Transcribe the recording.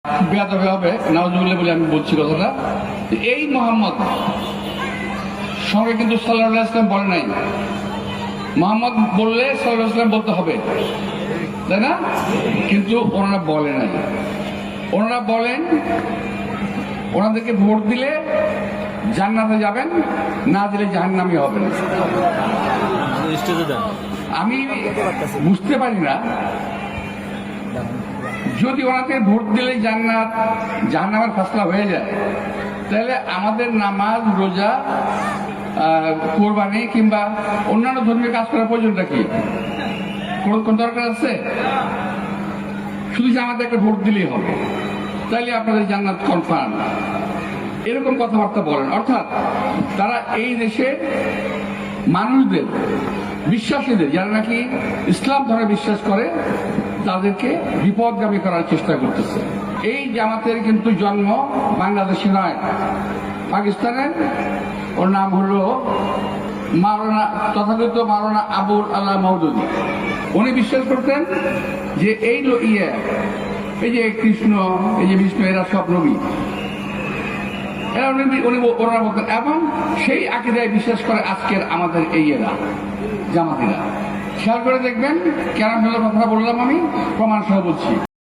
বেয়াদবি হবে নাউজুবিল্লাহ বলে আমি বলছি কথাটা। এই মোহাম্মদ সঙ্গে কিন্তু সাল্লাল্লাহু আলাইহি ওয়াসাল্লাম বলে নাই, মোহাম্মদ বললে সাল্লাল্লাহু আলাইহি ওয়াসাল্লাম বলতে হবে, তাই না? কিন্তু ওনারা বলে নাই। ওনারা বলেন ওনাদেরকে ভোট দিলে জান্নাতে যাবেন, না দিলে জাহান্নামী হবেন। আমি বুঝতে পারি না, যদি ওনাকে ভোট দিলে জান্নাত জাহান্নামের ফাসলা হয়ে যায়, তাহলে আমাদের নামাজ, রোজা, কোরবানি কিংবা অন্যান্য ধর্মীয় কাজ করার প্রয়োজনটা কি? কোন দরকার আছে? শুধু যে আমাদের একটা ভোট দিলেই হবে, তাইলে আপনাদের জান্নাত কনফার্ম, এরকম কথাবার্তা বলেন। অর্থাৎ তারা এই দেশে মানুষদের, বিশ্বাসীদের, যারা নাকি ইসলাম ধর্মে বিশ্বাস করে, তাদেরকে বিপদগামী করার চেষ্টা করতেছে। এই জামাতের কিন্তু জন্ম বাংলাদেশে নয়, পাকিস্তানের। ওর নাম হলো মাওলানা, তথাকথিত মাওলানা আবুল আল্লাহ মওদুদী। উনি বিশ্বাস করতেন যে এই এই যে কৃষ্ণ, এই যে বিষ্ণু, এরা সব নবী, এরা ওনারা বলতেন। এবং সেই আকীদায় বিশ্বাস করে আজকের আমাদের এই জামাতিরা। খেয়াল করে দেখবেন কেন কথাটা বললাম, আমি প্রমাণ সহ বলছি।